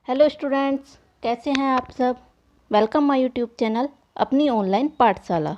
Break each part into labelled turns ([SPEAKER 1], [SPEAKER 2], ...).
[SPEAKER 1] Hello students, कैसे हैं आप सब। वेलकम माय यूट्यूब चैनल अपनी ऑनलाइन पाठशाला।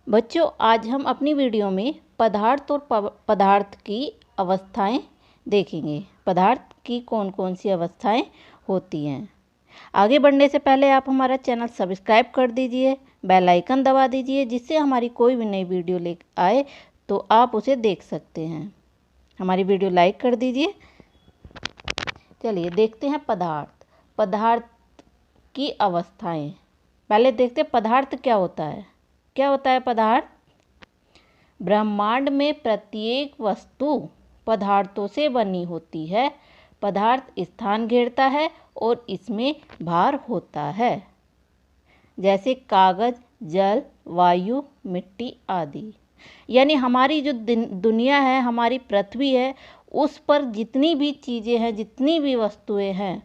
[SPEAKER 1] बच्चों, आज हम अपनी वीडियो में पदार्थ और पदार्थ की अवस्थाएं देखेंगे। पदार्थ की कौन कौन सी अवस्थाएं होती हैं। आगे बढ़ने से पहले आप हमारा चैनल सब्सक्राइब कर दीजिए, बेल आइकन दबा दीजिए, जिससे हमारी कोई भी नई वीडियो ले आए तो आप उसे देख सकते हैं। हमारी वीडियो लाइक कर दीजिए। चलिए देखते हैं पदार्थ की अवस्थाएं। पहले देखते हैं पदार्थ क्या होता है। क्या होता है पदार्थ? ब्रह्मांड में प्रत्येक वस्तु पदार्थों से बनी होती है। पदार्थ स्थान घेरता है और इसमें भार होता है, जैसे कागज, जल, वायु, मिट्टी आदि। यानी हमारी जो दुनिया है, हमारी पृथ्वी है, उस पर जितनी भी चीज़ें हैं, जितनी भी वस्तुएं हैं,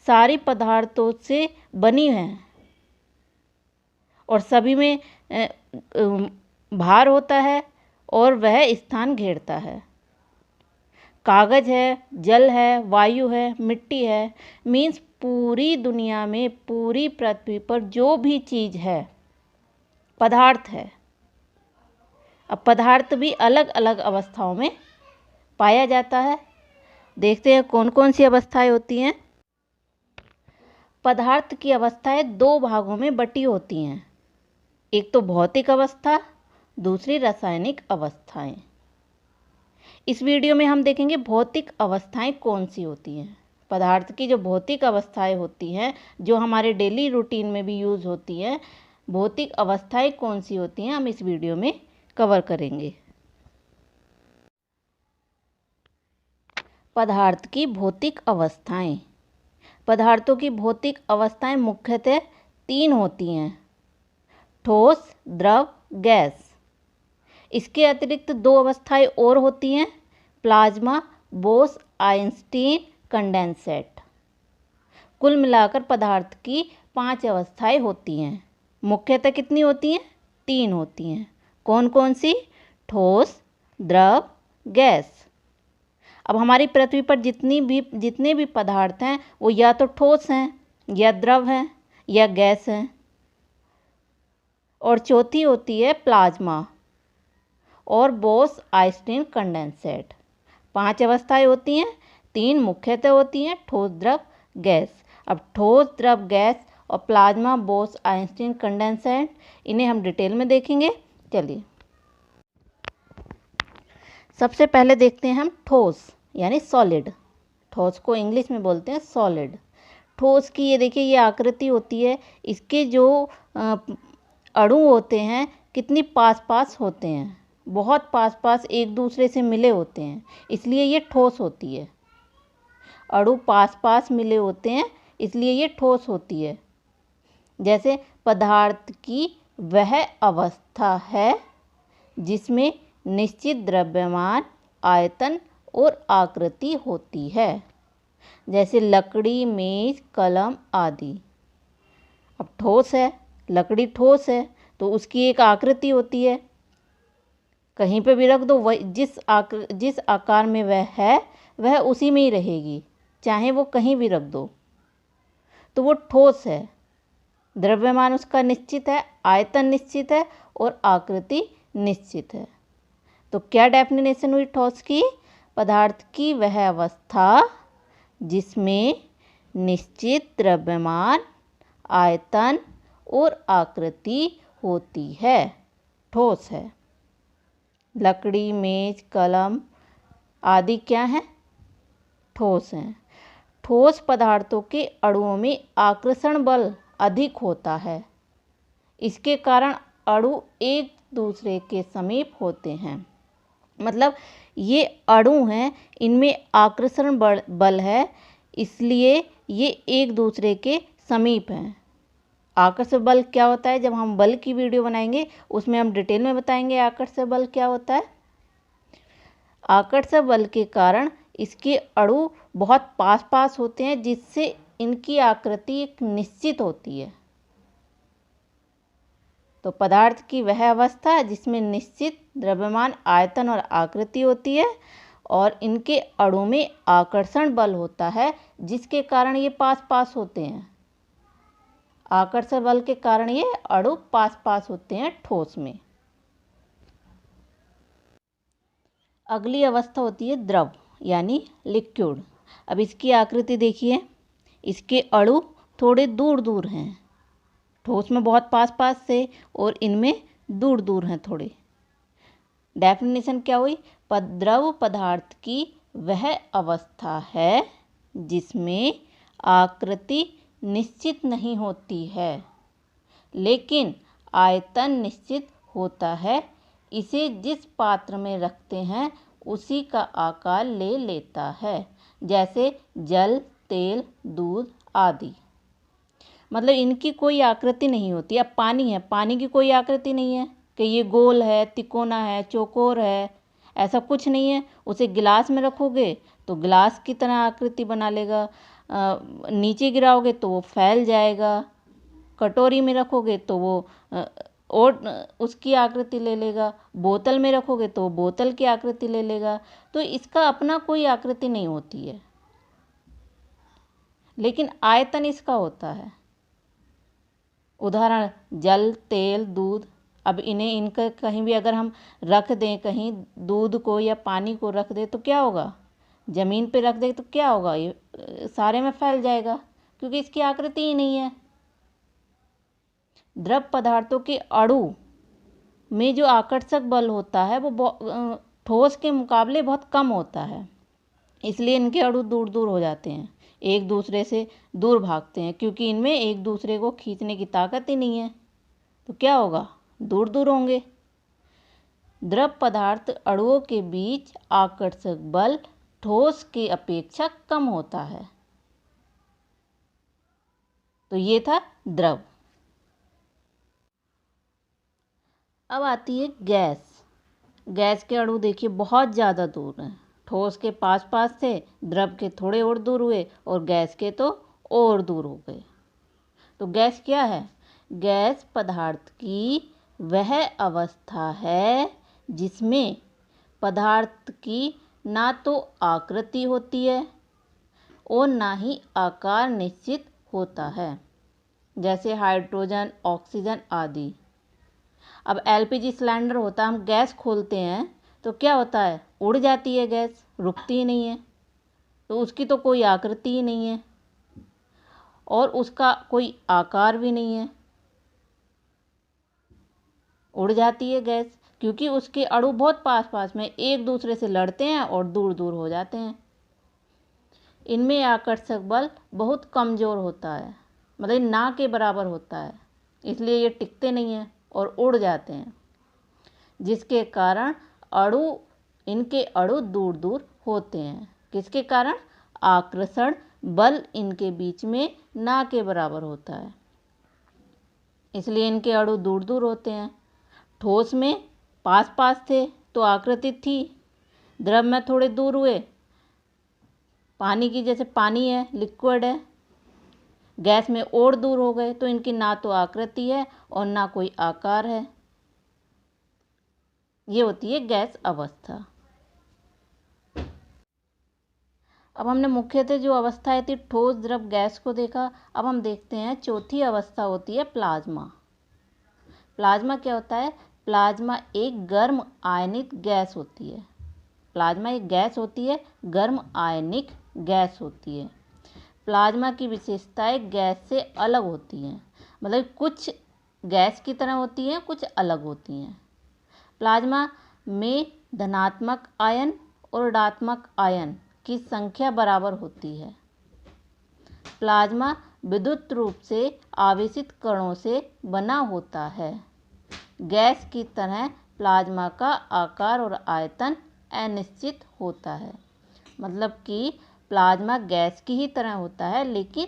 [SPEAKER 1] सारी पदार्थों से बनी हैं और सभी में भार होता है और वह स्थान घेरता है। कागज है, जल है, वायु है, मिट्टी है, मीन्स पूरी दुनिया में, पूरी पृथ्वी पर जो भी चीज़ है पदार्थ है। अब पदार्थ भी अलग अलग अवस्थाओं में पाया जाता है। देखते हैं कौन कौन सी अवस्थाएं होती हैं। पदार्थ की अवस्थाएं दो भागों में बटी होती हैं। एक तो भौतिक अवस्था, दूसरी रासायनिक अवस्थाएं। इस वीडियो में हम देखेंगे भौतिक अवस्थाएं कौन सी होती हैं। पदार्थ की जो भौतिक अवस्थाएं होती हैं, जो हमारे डेली रूटीन में भी यूज़ होती हैं, भौतिक अवस्थाएं कौन सी होती हैं, हम इस वीडियो में कवर करेंगे। पदार्थ की भौतिक अवस्थाएं। पदार्थों की भौतिक अवस्थाएं मुख्यतः तीन होती हैं: ठोस, द्रव, गैस। इसके अतिरिक्त दो अवस्थाएं और होती हैं: प्लाज्मा, बोस आइंस्टीन कंडेंसेट। कुल मिलाकर पदार्थ की 5 अवस्थाएं होती हैं। मुख्यतः कितनी होती हैं? 3 होती हैं। कौन कौन सी? ठोस, द्रव, गैस। अब हमारी पृथ्वी पर जितने भी पदार्थ हैं, वो या तो ठोस हैं, या द्रव हैं, या गैस हैं। और चौथी होती है प्लाज्मा और बोस आइंस्टीन कंडेंसेट। 5 अवस्थाएं होती हैं, 3 मुख्यतः होती हैं: ठोस, द्रव, गैस। अब ठोस, द्रव, गैस और प्लाज्मा, बोस आइंस्टीन कंडेंसेट, इन्हें हम डिटेल में देखेंगे। चलिए सबसे पहले देखते हैं हम ठोस यानी सॉलिड। ठोस को इंग्लिश में बोलते हैं सॉलिड। ठोस की ये देखिए, ये आकृति होती है। इसके जो अणु होते हैं कितनी पास पास होते हैं, बहुत पास पास एक दूसरे से मिले होते हैं, इसलिए ये ठोस होती है। अणु पास पास मिले होते हैं, इसलिए ये ठोस होती है। जैसे पदार्थ की वह अवस्था है जिसमें निश्चित द्रव्यमान, आयतन और आकृति होती है, जैसे लकड़ी, मेज, कलम आदि। अब ठोस है, लकड़ी ठोस है तो उसकी एक आकृति होती है। कहीं पे भी रख दो, वह जिस आकार में वह है, वह उसी में ही रहेगी, चाहे वो कहीं भी रख दो, तो वो ठोस है। द्रव्यमान उसका निश्चित है, आयतन निश्चित है और आकृति निश्चित है। तो क्या डेफिनेशन हुई ठोस की? पदार्थ की वह अवस्था जिसमें निश्चित द्रव्यमान, आयतन और आकृति होती है, ठोस है। लकड़ी, मेज, कलम आदि क्या हैं? ठोस हैं। ठोस पदार्थों के अणुओं में आकर्षण बल अधिक होता है। इसके कारण अणु एक दूसरे के समीप होते हैं। मतलब ये अणु हैं, इनमें आकर्षण बल है, इसलिए ये एक दूसरे के समीप हैं। आकर्षण बल क्या होता है? जब हम बल की वीडियो बनाएंगे उसमें हम डिटेल में बताएंगे आकर्षण बल क्या होता है। आकर्षण बल के कारण इसके अणु बहुत पास पास होते हैं, जिससे इनकी आकृति एक निश्चित होती है। तो पदार्थ की वह अवस्था जिसमें निश्चित द्रव्यमान, आयतन और आकृति होती है और इनके अणु में आकर्षण बल होता है, जिसके कारण ये पास पास होते हैं। आकर्षण बल के कारण ये अणु पास पास होते हैं ठोस में। अगली अवस्था होती है द्रव यानी लिक्विड। अब इसकी आकृति देखिए, इसके अणु थोड़े दूर दूर हैं, ठोस में बहुत पास पास से और इनमें दूर दूर हैं थोड़े। डेफिनेशन क्या हुई? द्रव पदार्थ की वह अवस्था है जिसमें आकृति निश्चित नहीं होती है, लेकिन आयतन निश्चित होता है। इसे जिस पात्र में रखते हैं उसी का आकार ले लेता है, जैसे जल, तेल, दूध आदि। मतलब इनकी कोई आकृति नहीं होती। अब पानी है, पानी की कोई आकृति नहीं है कि ये गोल है, तिकोना है, चौकोर है, ऐसा कुछ नहीं है। उसे गिलास में रखोगे तो गिलास की तरह आकृति बना लेगा, नीचे गिराओगे तो वो फैल जाएगा, कटोरी में रखोगे तो वो और उसकी आकृति ले लेगा, बोतल में रखोगे तो बोतल की आकृति ले लेगा। तो इसका अपना कोई आकृति नहीं होती है, लेकिन आयतन इसका होता है। उदाहरण जल, तेल, दूध। अब इनका कहीं भी अगर हम रख दें, कहीं दूध को या पानी को रख दें तो क्या होगा? ज़मीन पे रख दें तो क्या होगा? ये सारे में फैल जाएगा, क्योंकि इसकी आकृति ही नहीं है। द्रव पदार्थों के अणु में जो आकर्षक बल होता है वो ठोस के मुकाबले बहुत कम होता है, इसलिए इनके अणु दूर दूर हो जाते हैं, एक दूसरे से दूर भागते हैं, क्योंकि इनमें एक दूसरे को खींचने की ताकत ही नहीं है। तो क्या होगा? दूर दूर होंगे। द्रव पदार्थ अणुओं के बीच आकर्षक बल ठोस की अपेक्षा कम होता है। तो ये था द्रव। अब आती है गैस। गैस के अणु देखिए बहुत ज़्यादा दूर हैं, ठोस के पास पास थे, द्रव के थोड़े और दूर हुए और गैस के तो और दूर हो गए। तो गैस क्या है? गैस पदार्थ की वह अवस्था है जिसमें पदार्थ की ना तो आकृति होती है और ना ही आकार निश्चित होता है, जैसे हाइड्रोजन, ऑक्सीजन आदि। अब एलपीजी सिलेंडर होता है, हम गैस खोलते हैं तो क्या होता है? उड़ जाती है गैस, रुकती ही नहीं है। तो उसकी तो कोई आकृति ही नहीं है और उसका कोई आकार भी नहीं है, उड़ जाती है गैस, क्योंकि उसके अणु बहुत पास पास में एक दूसरे से लड़ते हैं और दूर दूर हो जाते हैं। इनमें आकर्षक बल बहुत कमज़ोर होता है, मतलब ना के बराबर होता है, इसलिए ये टिकते नहीं हैं और उड़ जाते हैं, जिसके कारण इनके अणु दूर दूर होते हैं। किसके कारण? आकर्षण बल इनके बीच में ना के बराबर होता है, इसलिए इनके अणु दूर दूर होते हैं। ठोस में पास पास थे तो आकृति थी, द्रव में थोड़े दूर हुए, पानी की जैसे पानी है, लिक्विड है, गैस में और दूर हो गए तो इनकी ना तो आकृति है और ना कोई आकार है। ये होती है गैस अवस्था। अब हमने मुख्यतः जो अवस्थाएं थी ठोस, द्रव, गैस को देखा। अब हम देखते हैं चौथी अवस्था होती है प्लाज्मा। प्लाज्मा क्या होता है? प्लाज्मा एक गर्म आयनित गैस होती है। प्लाज्मा एक गैस होती है, गर्म आयनिक गैस होती है। प्लाज्मा की विशेषताएं गैस से अलग होती हैं, मतलब कुछ गैस की तरह होती हैं, कुछ अलग होती हैं। प्लाज्मा में धनात्मक आयन और ऋणात्मक आयन की संख्या बराबर होती है। प्लाज्मा विद्युत रूप से आवेशित कणों से बना होता है। गैस की तरह प्लाज्मा का आकार और आयतन अनिश्चित होता है, मतलब कि प्लाज्मा गैस की ही तरह होता है, लेकिन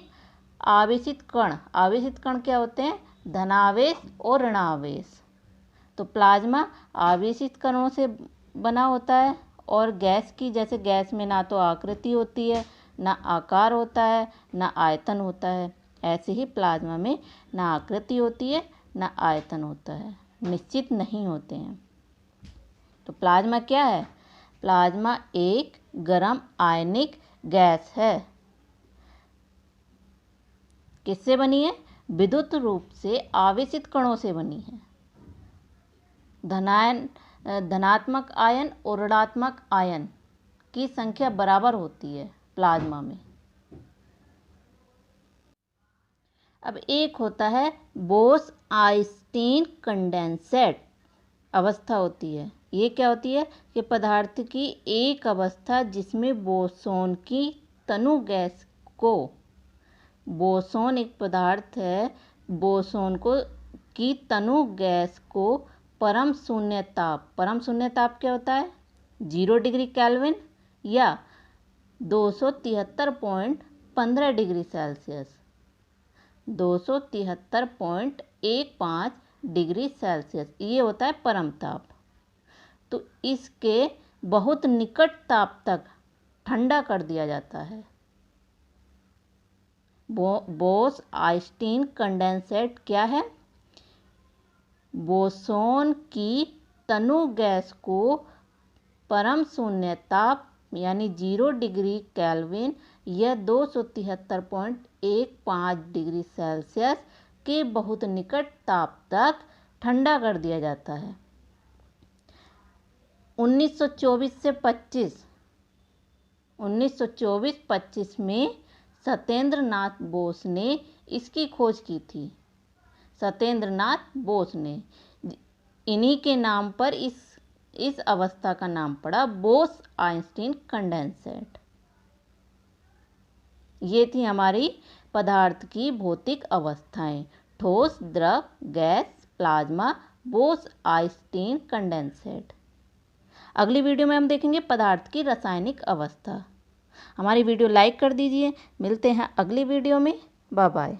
[SPEAKER 1] आवेशित कण क्या होते हैं? धनावेश और ऋणावेश। तो प्लाज्मा आवेशित कणों से बना होता है और गैस की जैसे गैस में ना तो आकृति होती है, ना आकार होता है, ना आयतन होता है, ऐसे ही प्लाज्मा में ना आकृति होती है, ना आयतन होता है, निश्चित नहीं होते हैं। तो प्लाज्मा क्या है? प्लाज्मा एक गर्म आयनिक गैस है। किससे बनी है? विद्युत रूप से आवेशित कणों से बनी है। धनात्मक आयन और ऋणात्मक आयन की संख्या बराबर होती है प्लाज्मा में। अब एक होता है बोस-आइंस्टीन कंडेंसेट अवस्था होती है। ये क्या होती है कि पदार्थ की एक अवस्था जिसमें बोसोन की तनु गैस को, बोसोन एक पदार्थ है, बोसोन को की तनु गैस को परम शून्य ताप क्या होता है? 0 डिग्री केल्विन या 273.15 डिग्री सेल्सियस, 273.15 डिग्री सेल्सियस, ये होता है परम ताप। तो इसके बहुत निकट ताप तक ठंडा कर दिया जाता है। बोस-आइंस्टीन कंडेंसेट क्या है? बोसोन की तनु गैस को परम शून्य ताप यानी 0 डिग्री केल्विन या 273.15 डिग्री सेल्सियस के बहुत निकट ताप तक ठंडा कर दिया जाता है। 1924-25 में सत्येंद्र नाथ बोस ने इसकी खोज की थी। सत्येंद्र नाथ बोस ने, इन्हीं के नाम पर इस अवस्था का नाम पड़ा बोस-आइंस्टीन कंडेंसेट। ये थी हमारी पदार्थ की भौतिक अवस्थाएं: ठोस, द्रव, गैस, प्लाज्मा, बोस-आइंस्टीन कंडेंसेट। अगली वीडियो में हम देखेंगे पदार्थ की रासायनिक अवस्था। हमारी वीडियो लाइक कर दीजिए। मिलते हैं अगली वीडियो में। Bye bye.